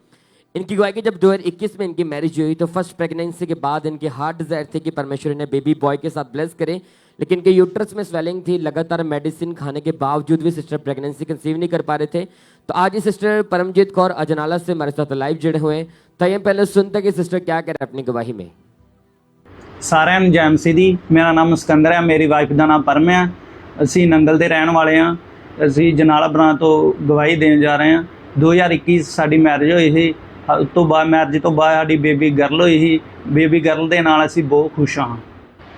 इनकी गवाही की जब 2021 में इनकी मैरिज हुई तो फर्स्ट प्रेगनेंसी के बाद इनकी हार्ट डिजायर थी कि परमेश्वर ने बेबी बॉय के साथ ब्लेस करे, लेकिन इनके यूट्रस में स्वेलिंग थी। लगातार मेडिसिन खाने के बावजूद भी सिस्टर प्रेगनेंसी कंसीव नहीं कर पा रहे थे। तो आज ये सिस्टर परमजीत कौर अजनाला से हमारे साथ लाइव जुड़े हुए हैं। तो ये पहले सुनते कि सिस्टर क्या कह रहे हैं अपनी गवाही में। सारिਆਂ ਨੂੰ ਜੈ ਮਸੀਹ ਦੀ। ਮੇਰਾ ਨਾਮ ਸਿਕੰਦਰ ਹੈ, ਮੇਰੀ ਵਾਈਫ ਦਾ ਨਾਮ ਪਰਮ ਹੈ। ਅਸੀਂ ਨੰਗਲ ਦੇ ਰਹਿਣ ਵਾਲੇ ਹਾਂ। ਅਸੀਂ ਜਨਾਲਾ ਬਰਾਂ ਤੋਂ ਗਵਾਹੀ ਦੇਣ ਜਾ ਰਹੇ ਹਾਂ। 2021 ਸਾਡੀ ਮੈਰਿਜ ਹੋਈ ਸੀ। ਉਸ ਤੋਂ ਬਾਅਦ ਮੈਰਿਜ ਤੋਂ ਬਾਅਦ ਸਾਡੀ ਬੇਬੀ ਗਰਲ ਹੋਈ ਸੀ। ਬੇਬੀ ਗਰਲ ਦੇ ਨਾਲ ਅਸੀਂ ਬਹੁਤ ਖੁਸ਼ ਹਾਂ।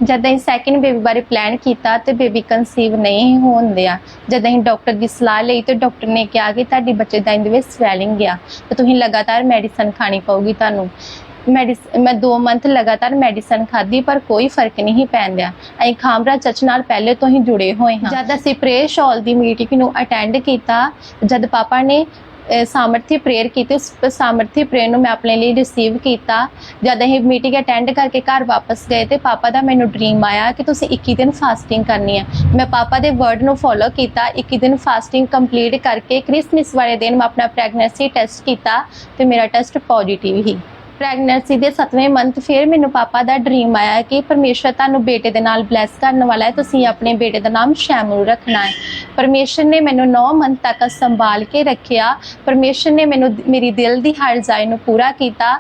जब ਅਸੀਂ ਸੈਕਿੰਡ ਬੇਬੀ ਬਾਰੇ ਪਲਾਨ ਕੀਤਾ ਤੇ ਬੇਬੀ ਕਨਸੀਵ ਨਹੀਂ ਹੋਣ ਦਿਆ। ਜਦ ਅਸੀਂ ਡਾਕਟਰ ਦੀ ਸਲਾਹ ਲਈ ਤੇ ਡਾਕਟਰ ਨੇ ਕਿਹਾ ਕਿ ਤੁਹਾਡੀ ਬੱਚੇ ਦਾ ਇਹਦੇ ਵਿੱਚ ਸਵੈਲਿੰਗ ਆ ਤੇ ਤੁਸੀਂ ਲਗਾਤਾਰ ਮੈਡੀਸਨ ਖਾਣੀ ਪਊਗੀ ਤੁਹਾਨੂੰ। मैं 2 मंथ लगातार मैडिसन खाधी पर कोई फर्क नहीं पैन दिया। ਅਸੀਂ ਖਾਮਰਾ ਚਰਚ ਨਾਲ ਪਹਿਲੇ ਤੋਂ ਹੀ ਜੁੜੇ ਹੋਏ ਹਾਂ। ਜਦ ਅਸੀਂ ਪ੍ਰੇਅਰ ਸ਼ਾਲ ਦੀ ਮੀਟਿੰਗ ਨੂੰ ਅਟੈਂਡ ਕੀਤਾ, ਜਦ ਪਾਪਾ ਨੇ ਸਾਮਰਥੀ ਪ੍ਰੇਅਰ ਕੀਤੀ, ਉਸ ਸਾਮਰਥੀ ਪ੍ਰੇਅਰ ਨੂੰ ਮੈਂ ਆਪਣੇ ਲਈ ਰਿਸੀਵ ਕੀਤਾ। ਜਦ ਅਸੀਂ ਮੀਟਿੰਗ ਅਟੈਂਡ ਕਰਕੇ ਘਰ ਵਾਪਸ ਗਏ ਤੇ ਪਾਪਾ ਦਾ ਮੈਨੂੰ ਡ੍ਰੀਮ ਆਇਆ ਕਿ ਤੁਸੀਂ 21 ਦਿਨ ਫਾਸਟਿੰਗ ਕਰਨੀ ਹੈ। ਮੈਂ ਪਾਪਾ ਦੇ ਵਰਡ ਨੂੰ ਫੋਲੋ ਕੀਤਾ। 21 ਦਿਨ ਫਾਸਟਿੰਗ ਕੰਪਲੀਟ ਕਰਕੇ ਕ੍ਰਿਸਮਸ ਵਾਲੇ ਦਿਨ ਮੈਂ ਆਪਣਾ ਪ੍ਰੈਗਨੈਂਸੀ ਟੈਸਟ ਕੀਤਾ ਤੇ ਮੇਰਾ ਟੈਸਟ ਪੋਜ਼ਿਟਿਵ ਹੀ। ਪ੍ਰੈਗਨੈਂਸੀ ਦੇ 7ਵੇਂ ਮੰਥ ਫਿਰ ਮੈਨੂੰ ਪਾਪਾ ਦਾ ਡ੍ਰੀਮ ਆਇਆ ਕਿ ਪਰਮੇਸ਼ਰ ਤੁਹਾਨੂੰ ਬੇਟੇ ਦੇ ਨਾਲ ਬਲੈਸ ਕਰਨ ਵਾਲਾ ਹੈ, ਤੁਸੀਂ ਆਪਣੇ ਬੇਟੇ ਦਾ ਨਾਮ ਸ਼ੈਮੂ ਰੱਖਣਾ ਹੈ। ਪਰਮੇਸ਼ਰ ਨੇ ਮੈਨੂੰ 9 ਮੰਥ ਤੱਕ ਸੰਭਾਲ ਕੇ ਰੱਖਿਆ। ਪਰਮੇਸ਼ਰ ਨੇ ਮੈਨੂੰ ਮੇਰੀ ਦਿਲ ਦੀ ਹਰ ਜਾਇ ਨੂੰ ਪੂਰਾ ਕੀਤਾ।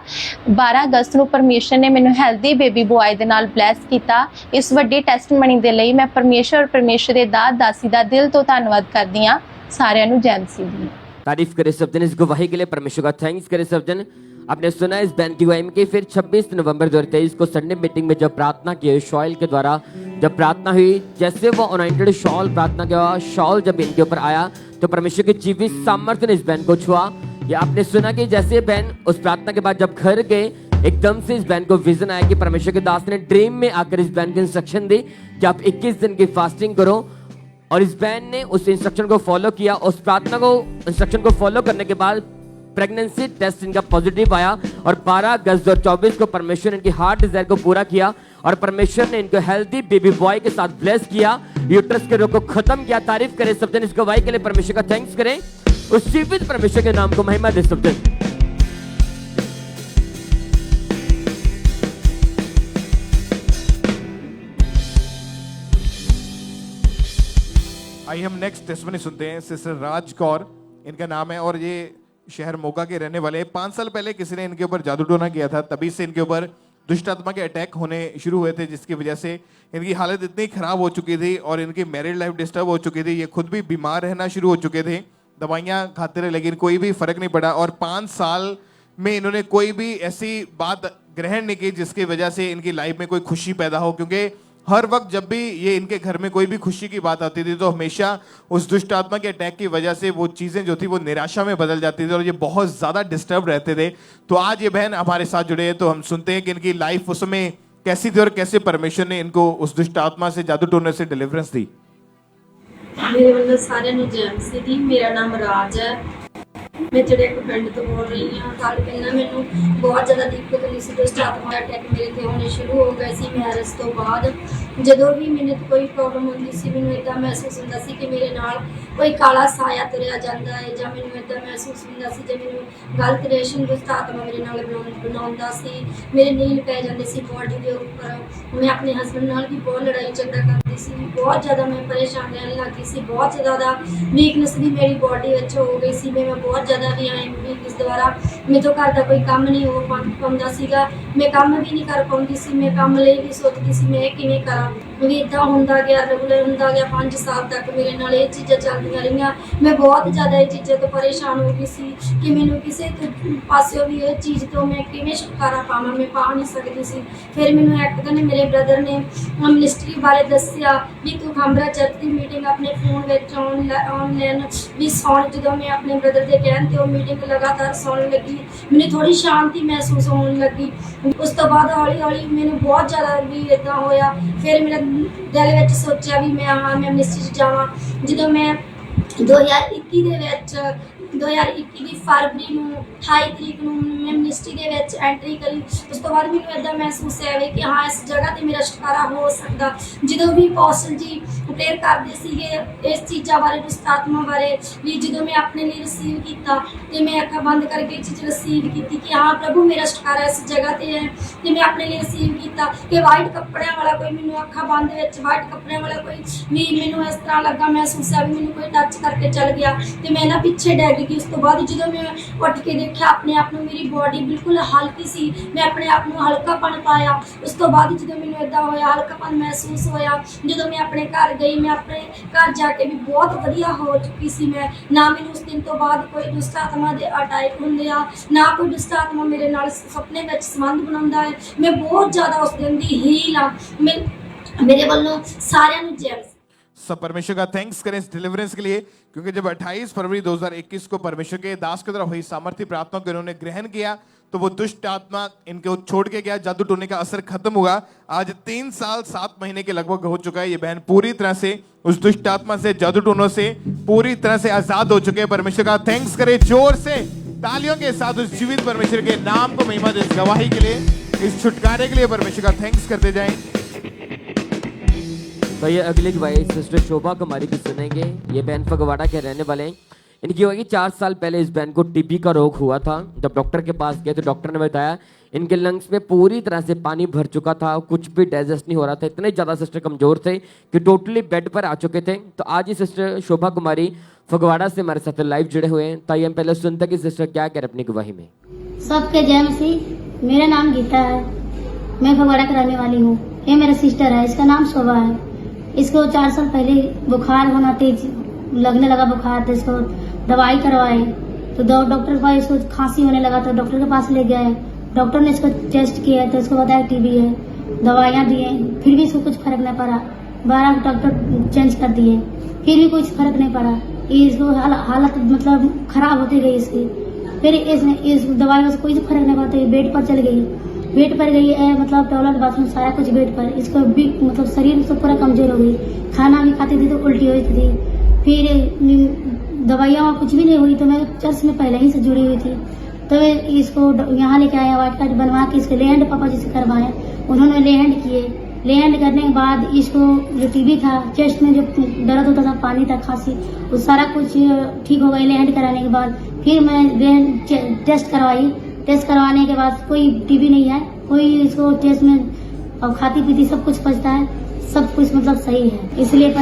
12 ਅਗਸਤ ਨੂੰ ਪਰਮੇਸ਼ਰ ਨੇ ਮੈਨੂੰ ਹੈਲਦੀ ਬੇਬੀ ਬੁਆਏ ਦੇ ਨਾਲ ਬਲੈਸ ਕੀਤਾ। ਇਸ ਵੱਡੀ ਟੈਸਟਮਨੀ ਦੇ ਲਈ ਮੈਂ ਪਰਮੇਸ਼ਰ ਦੇ ਦਾसी ਦਾ ਦਿਲ ਤੋਂ ਧੰਨਵਾਦ ਕਰਦੀ ਹਾਂ। सारे जय मसीह दी। तारीफ करे सब जन, इस गवाही के लिए परमेश्वर का थैंक्स करे सब जन। आपने सुना इस बहन की गवाही में कि फिर 26 नवंबर 2023 को संडे मीटिंग में जब प्रार्थना की शॉल के द्वारा जब प्रार्थना हुई, जैसे वो अनॉइंटेड शॉल प्रार्थना किया, शॉल जब इनके ऊपर आया तो परमेश्वर की जीवित सामर्थ्य ने इस बहन को छुआ। या आपने सुना कि जैसे बहन उस प्रार्थना के बाद जब घर गए, एकदम से इस बहन को विजन आया कि परमेश्वर के दास ने ड्रीम में आकर इस बहन को इंस्ट्रक्शन दी कि आप 21 दिन की फास्टिंग करो। और इस बहन ने उस इंस्ट्रक्शन को फॉलो किया। उस प्रार्थना को इंस्ट्रक्शन को फॉलो करने के बाद प्रेगनेंसी टेस्ट इनका पॉजिटिव आया और 12 अगस्त 2024 को परमेश्वर ने इनकी हार्ट डिजायर को पूरा किया और परमेश्वर ने इनको हेल्दी बेबी बॉय के साथ ब्लेस किया, यूट्रस के रोग को खत्म किया। तारीफ करें सब जन, इस गवाही के लिए परमेश्वर का थैंक्स करें। उस जीवित परमेश्वर के नाम को महिमा दे सब जन। आइए हम नेक्स्ट टेस्टमनी सुनते हैं। सिस्टर राज कौर इनका नाम है और ये शहर मोगा के रहने वाले हैं। 5 साल पहले किसी ने इनके ऊपर जादू टोना किया था, तभी से इनके ऊपर दुष्ट आत्मा के अटैक होने शुरू हुए थे, जिसकी वजह से इनकी हालत इतनी खराब हो चुकी थी और इनकी मैरिड लाइफ डिस्टर्ब हो चुकी थी। ये खुद भी बीमार रहना शुरू हो चुके थे, दवाइयाँ खाते रहे लेकिन कोई भी फर्क नहीं पड़ा। और 5 साल में इन्होंने कोई भी ऐसी बात ग्रहण नहीं की जिसकी वजह से इनकी लाइफ में कोई खुशी पैदा हो, क्योंकि हर वक्त जब भी ये इनके घर में कोई भी खुशी की बात आती थी तो हमेशा उस दुष्ट आत्मा के अटैक की वजह से वो चीज़ें जो थी वो निराशा में बदल जाती थी और ये बहुत ज़्यादा डिस्टर्ब रहते थे। तो आज ये बहन हमारे साथ जुड़े हैं, तो हम सुनते हैं कि इनकी लाइफ उस समय कैसी थी और कैसे परमेश्वर ने इनको उस दुष्ट आत्मा से, जादू टोने से डिलीवरेंस दी। मेरे वालों सारे जय मसीह दी। मेरा नाम राज है, मैं चड़ेक पिंड तो बोल रही हूँ। साल पहले मैनू बहुत ज़्यादा दिक्कत हुई सी, दुष्ट आत्मा अटैक मेरे ते होने शुरू हो गए सी। मैरिज तो बाद जदों भी मैंने कोई प्रॉब्लम होंदी सी, मैनू इदां महसूस हुंदा सी कि मेरे नाल कोई काला साया तुरिया जांदा है, जां मैनू इदां महसूस हुंदा सी जे मैनू गलत रिलेशन दुष्ट आत्मा मेरे नाल बनाउंदा सी। मेरे नील पै जांदे सी बॉडी दे उपर। मैं अपने हसबैंड नाल भी बहुत लड़ाई झगड़ा करदी सी, बहुत ज़्यादा मैं परेशान रहने लगी सी। बहुत ज़्यादा वीकनेस भी मेरी बॉडी विच हो गई सी। मैं बहुत ज़्यादा वीकनेस द्वारा मैं तो घर का कोई काम नहीं हो पाता सीगा, मैं काम भी नहीं कर पाती सी। मैं काम लिए भी सोचती सी मैं किवें करा, भी इदा होंदा गया, रेगुलर होंदा गया। 5 साल तक मेरे नाल ये चीज़ां चलदियां रहियां। मैं बहुत ज़्यादा ये चीज़ों तो परेशान हो गई सी कि मैनू किसी पासों भी ये चीज़ तो मैं किवें छुटकारा पावां, मैं पा नहीं सकती सी। फिर मैनू एक दिन मेरे ब्रदर ने मिनिस्ट्री बारे दस्सिया भी तू खांबरा चर्च की मीटिंग अपने फोन विच ऑनलाइन भी सुन। जो मैं अपने ब्रदर के कहन ते मीटिंग लगातार सुन लगी, मैंने थोड़ी शांति महसूस होने लगी। उस तो बाद हौली हौली मैंने बहुत ज़्यादा भी इदा होया। फिर मेरे दिल में सोचा भी मैं मिनिस्ट्री जावां। जो मैं 2021 की फरवरी 28 तरीक में मिनिस्ट्री के एंट्री करी। उस तो बाद मैंने इदा महसूस है कि हाँ इस जगह पर मेरा छुटकारा हो सकता। जो भी पॉस्टल जी प्रेयर करते इस चीज़ों बारे, दुष्ट आत्मा बारे भी, जो मैं अपने लिए रिसीव किया तो मैं अखा बंद करके चीज़ रिसीव की कि हाँ प्रभु मेरा छुटकारा इस जगह पर है। तो मैं अपने लिए रिसीव किया कि वाइट कपड़े वाला कोई मैंने अखा बंद वाइट कपड़े वाला कोई भी मैंने इस तरह लगा महसूस है भी मैंने कोई टच करके चल गया। तो मैं ना पिछे डैग गई। उस तो बाद जो मैं उठ के देखा अपने आप में मेरी बॉडी बिल्कुल हल्की सी, मैं अपने आप में हल्कापन पाया। उस तो बाद जो मैंने इदा होया हल्कापन महसूस होया। जो मैं अपने घर गई, मैं अपने घर जाके भी बहुत वधिया हो चुकी सी। मैं ना मैंने उस दिन तो बाद कोई दुष्ट आत्मा के अटैक होंदे आ, ना कोई दुष्ट आत्मा मेरे नाल सपने में संबंध बनाउंदा है। मैं बहुत ज़्यादा उस दिन दी हील हाँ। मेरे वालों सारियां नूं जय। सब परमेश्वर का थैंक्स करें इस डिलीवरेंस के लिए, क्योंकि जब 28 फरवरी 2021 को परमेश्वर के दास की तरफ हुई सामर्थ्य प्रार्थना को इन्होंने ग्रहण किया तो वो दुष्ट आत्मा इनको छोड़ के गया, जादू टोने का असर खत्म हुआ। आज 3 साल 7 महीने के लगभग हो चुका है। ये बहन पूरी तरह से उस दुष्ट आत्मा से, जादू टोनों से पूरी तरह से आजाद हो चुके हैं। परमेश्वर का थैंक्स करें जोर से तालियों के साथ उस जीवित परमेश्वर के नाम को महिमा दे। इस गवाही के लिए, इस छुटकारे के लिए परमेश्वर का थैंक्स करते जाएं। तो ये अगली गवाही सिस्टर शोभा कुमारी की सुनेंगे। ये बहन फगवाड़ा के रहने वाले हैं। इनकी होगी 4 साल पहले इस बहन को टीबी का रोग हुआ था। जब डॉक्टर के पास गए तो डॉक्टर ने बताया इनके लंग्स में पूरी तरह से पानी भर चुका था, कुछ भी डाइजेस्ट नहीं हो रहा था। इतने ज़्यादा सिस्टर कमज़ोर थे कि टोटली बेड पर आ चुके थे। तो आज ही सिस्टर शोभा कुमारी फगवाड़ा से हमारे साथ लाइव जुड़े हुए हैं। ताइए हम पहले सुनते हैं कि सिस्टर क्या कह रहे अपनी गवाही में। सबके जय मसीह। मेरा नाम गीता है, मैं फगवाड़ा की रहने वाली हूँ। ये मेरा सिस्टर है, इसका नाम शोभा है। इसको 4 साल पहले बुखार होना, तेज लगने लगा बुखार, तो इसको दवाई करवाए तो डॉक्टर के पास इसको खांसी होने लगा तो डॉक्टर के पास ले गए। डॉक्टर ने इसको टेस्ट किया तो इसको बताया टीबी है, दवाइयाँ दिए, फिर भी इसको कुछ फर्क नहीं पड़ा। 12 डॉक्टर चेंज कर दिए, फिर भी कुछ फर्क नहीं पड़ा। इसको हालत मतलब खराब होती गई इसकी। फिर इस दवाइयों से कोई फर्क नहीं पड़ता, बेड पर चल गई, बेड पर गई है, मतलब टॉयलेट बाथरूम सारा कुछ बेड पर। इसको भी मतलब शरीर तो पूरा कमजोर हो गई, खाना भी खाती थी तो उल्टी होती थी। फिर दवाइयाँ कुछ भी नहीं हुई तो मैं चर्च में पहले ही से जुड़ी हुई थी। तो इसको यहाँ लेके आया, वाइट कार्ड बनवा के इसके लेहैंड पापा जी से करवाए। उन्होंने लेहैंड किए, लेहैंड करने के बाद इसको जो टीबी था, चेस्ट में जो दर्द होता था, पानी था, खांसी, वो सारा कुछ ठीक हो गया लेहैंड कराने के बाद। फिर मैं टेस्ट करवाई, टेस्ट करवाने के बाद कोई टीबी नहीं है, कोई इसको टेस्ट में अब खाती पीती सब कुछ पचता है, सब कुछ मतलब सही है। इसलिए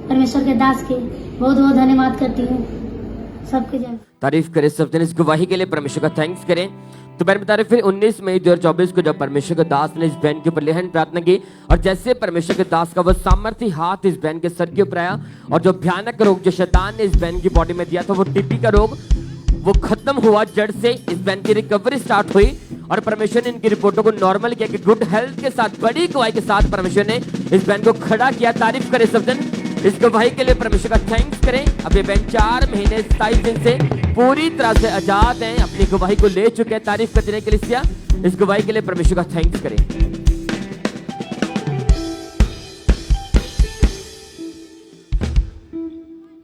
परमेश्वर के दास के बहुत बहुत धन्यवाद करती हूँ। सबके जय। तारीफ करें सब जन इस गवाही के लिए, परमेश्वर का थैंक्स करें। तो मैंने बता रहे फिर 19 मई 2024 को जब परमेश्वर के दास ने इस बहन के ऊपर लेहन प्रार्थना की और जैसे परमेश्वर के दास का वो सामर्थ्य हाथ इस बहन के सर के ऊपर आया और जो भयानक रोग जो शैतान ने इस बहन की बॉडी में दिया था, वो टीबी का रोग, वो खत्म हुआ जड़ से। इस बहन की रिकवरी स्टार्ट हुई और परमेश्वर ने इनकी रिपोर्टों को नॉर्मल किया कि गुड हेल्थ के साथ, बड़ी गवाही के साथ परमेश्वर ने इस बहन को खड़ा किया। तारीफ करें सब जन इस गवाही के लिए, परमेश्वर का थैंक्स करें। अब ये बहन 4 महीने 27 दिन से पूरी तरह से आजाद हैं, अपनी गवाही को ले चुके हैं। तारीफ करने के लिए इस गवाही के लिए परमेश्वर का थैंक्स करें।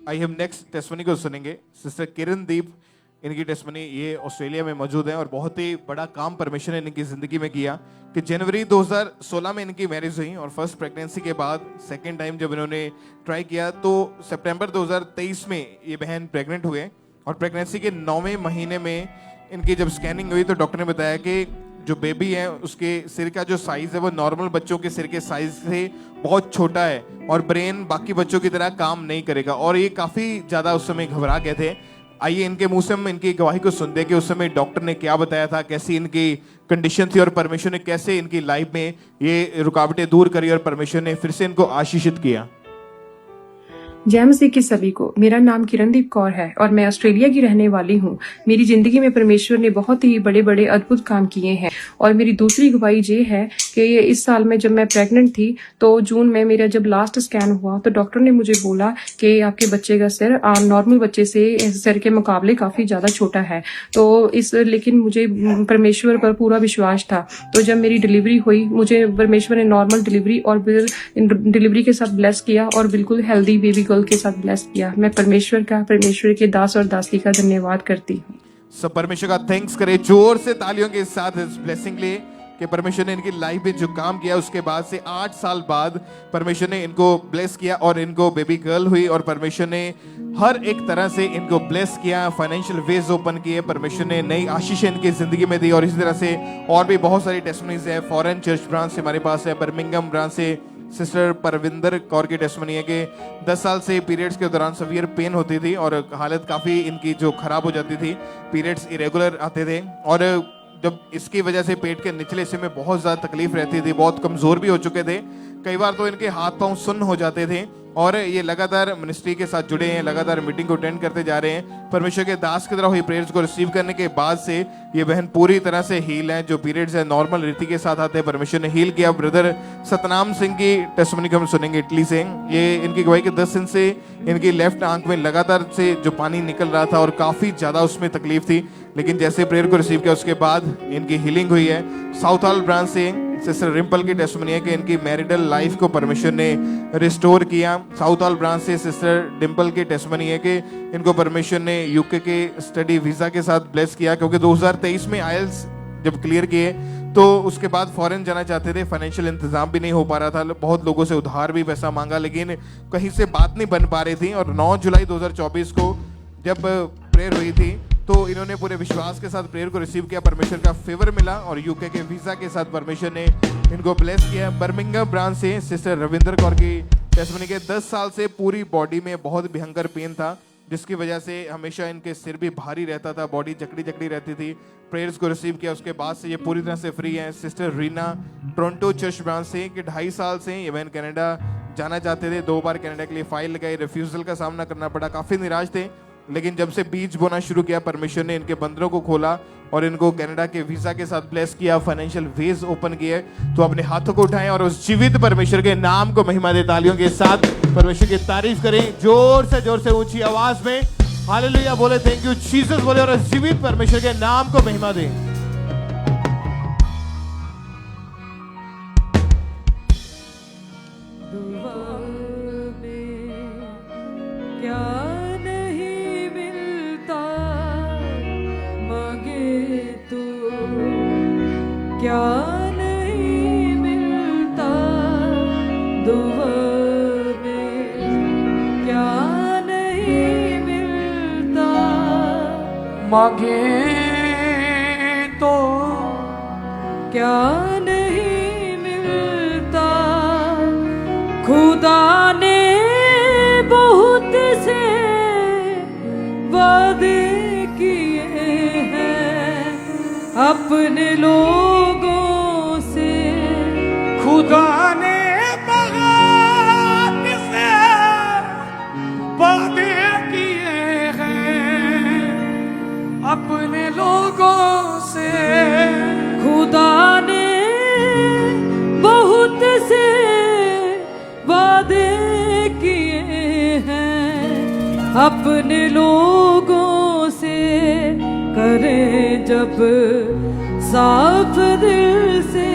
आइए हम नेक्स्ट टेस्टमनी को सुनेंगे। सिस्टर किरणदीप, इनकी टेस्टमनी, ये ऑस्ट्रेलिया में मौजूद है और बहुत ही बड़ा काम परमेश्वर ने इनकी जिंदगी में किया कि जनवरी 2016 में इनकी मैरिज हुई और फर्स्ट प्रेगनेंसी के बाद सेकेंड टाइम जब इन्होंने ट्राई किया तो सितंबर 2023 में ये बहन प्रेग्नेंट हुए और प्रेगनेंसी के 9वें महीने में इनकी जब स्कैनिंग हुई तो डॉक्टर ने बताया कि जो बेबी है उसके सिर का जो साइज है वो नॉर्मल बच्चों के सिर के साइज से बहुत छोटा है और ब्रेन बाकी बच्चों की तरह काम नहीं करेगा और ये काफी ज्यादा उस समय घबरा गए थे। आइए इनके मुंह से हम इनकी गवाही को सुनते हैं कि उस समय डॉक्टर ने क्या बताया था, कैसी इनकी कंडीशन थी और परमेश्वर ने कैसे इनकी लाइफ में ये रुकावटें दूर करी और परमेश्वर ने फिर से इनको आशीषित किया। जय मसीह की सभी को। मेरा नाम किरणदीप कौर है और मैं ऑस्ट्रेलिया की रहने वाली हूँ। मेरी जिंदगी में परमेश्वर ने बहुत ही बड़े बड़े अद्भुत काम किए हैं और मेरी दूसरी गवाही ये है कि इस साल में जब मैं प्रेग्नेंट थी तो जून में मेरा जब लास्ट स्कैन हुआ तो डॉक्टर ने मुझे बोला कि आपके बच्चे का सिर नॉर्मल बच्चे से सिर के मुकाबले काफी ज्यादा छोटा है। तो लेकिन मुझे परमेश्वर पर पूरा विश्वास था। तो जब मेरी डिलीवरी हुई मुझे परमेश्वर ने नॉर्मल डिलीवरी और डिलीवरी के साथ ब्लेस किया और बिल्कुल हेल्दी बेबी गर्ल के साथ ब्लेस किया। मैं परमेश्वर के दास और दासी का धन्यवाद करती हूँ। सब परमेश्वर का थैंक्स करें जोर से तालियों के साथ इस ब्लेसिंग लिए कि परमेश्वर ने इनकी लाइफ में जो काम किया उसके बाद से 8 साल बाद परमेश्वर ने इनको ब्लेस किया और इनको बेबी गर्ल हुई और परमेश्वर ने हर एक तरह से इनको ब्लेस किया, फाइनेंशियल वेज ओपन किए, परमेश्वर ने नई आशीष इनकी जिंदगी में दी और इसी तरह से और भी बहुत सारी टेस्टमनीज है। फॉरेन चर्च ब्रांच से हमारे पास है, बर्मिंघम ब्रांच से सिस्टर परविंदर कौर की टेस्टमनी है कि 10 साल से पीरियड्स के दौरान सवियर पेन होती थी और हालत काफ़ी इनकी जो खराब हो जाती थी, पीरियड्स इरेगुलर आते थे और जब इसकी वजह से पेट के निचले हिस्से में बहुत ज़्यादा तकलीफ रहती थी, बहुत कमज़ोर भी हो चुके थे, कई बार तो इनके हाथ पांव सुन्न हो जाते थे और ये लगातार मिनिस्ट्री के साथ जुड़े हैं, लगातार मीटिंग को अटेंड करते जा रहे हैं। परमेश्वर के दास की तरह हुई प्रेयर्स को रिसीव करने के बाद से ये बहन पूरी तरह से हील है। जो पीरियड्स है नॉर्मल रीति के साथ आते हैं, परमेश्वर ने हील किया। ब्रदर सतनाम सिंह की टेस्टमनी को हम सुनेंगे इटली से। ये इनकी गवाही के 10 दिन से इनकी लेफ्ट आंख में लगातार से जो पानी निकल रहा था और काफ़ी ज़्यादा उसमें तकलीफ थी, लेकिन जैसे प्रेयर को रिसीव किया उसके बाद इनकी हीलिंग हुई है। साउथ हॉल ब्रांच से सिस्टर रिम्पल की टेस्टमनी है कि इनकी मैरिटल लाइफ को परमेश्वर ने रिस्टोर किया। साउथ हॉल ब्रांच से सिस्टर डिम्पल की टेस्टमनी है कि इनको परमेश्वर ने यूके के स्टडी वीज़ा के साथ ब्लेस किया, क्योंकि 2023 में आइल्स जब क्लियर किए तो उसके बाद फॉरेन जाना चाहते थे, फाइनेंशियल इंतजाम भी नहीं हो पा रहा था, बहुत लोगों से उधार भी पैसा मांगा लेकिन कहीं से बात नहीं बन पा रही थी और 9 जुलाई 2024 को जब प्रेयर हुई थी तो इन्होंने पूरे विश्वास के साथ प्रेयर को रिसीव किया, परमेश्वर का फेवर मिला और यूके के वीजा के साथ परमेश्वर ने इनको ब्लेस किया। बर्मिंघम ब्रांच से सिस्टर रविंदर कौर की टेस्टमनी के 10 साल से पूरी बॉडी में बहुत भयंकर पेन था, जिसकी वजह से हमेशा इनके सिर भी भारी रहता था, बॉडी जकड़ी जकड़ी रहती थी। प्रेयर्स को रिसीव किया, उसके बाद से ये पूरी तरह से फ्री है। Sister Reena Toronto church branch से कि 2.5 साल से ये बहन कनाडा जाना चाहते थे, 2 बार कनाडा के लिए फाइल लगाई, रिफ्यूजल का सामना करना पड़ा, काफी निराश थे। लेकिन जब से बीज बोना शुरू किया, परमेश्वर ने इनके बंदरों को खोला और इनको कनाडा के वीजा के साथ ब्लेस किया, फाइनेंशियल वेज ओपन किए। तो अपने हाथों को उठाएं और उस जीवित परमेश्वर के नाम को महिमा दे, तालियों के साथ परमेश्वर की तारीफ करें, जोर से ऊंची आवाज में हालेलुया बोले, थैंक यू जीसस बोले और उस जीवित परमेश्वर के नाम को महिमा दें। क्या नहीं मिलता दुआ में, क्या नहीं मिलता मांगे तो, क्या नहीं मिलता। खुदा ने बहुत से वादे किए हैं अपने लोगों से, खुदा ने बहुत से वादे किए हैं अपने लोगों से, खुदा ने बहुत से वादे किए हैं अपने लोगों से। करे जब साफ दिल से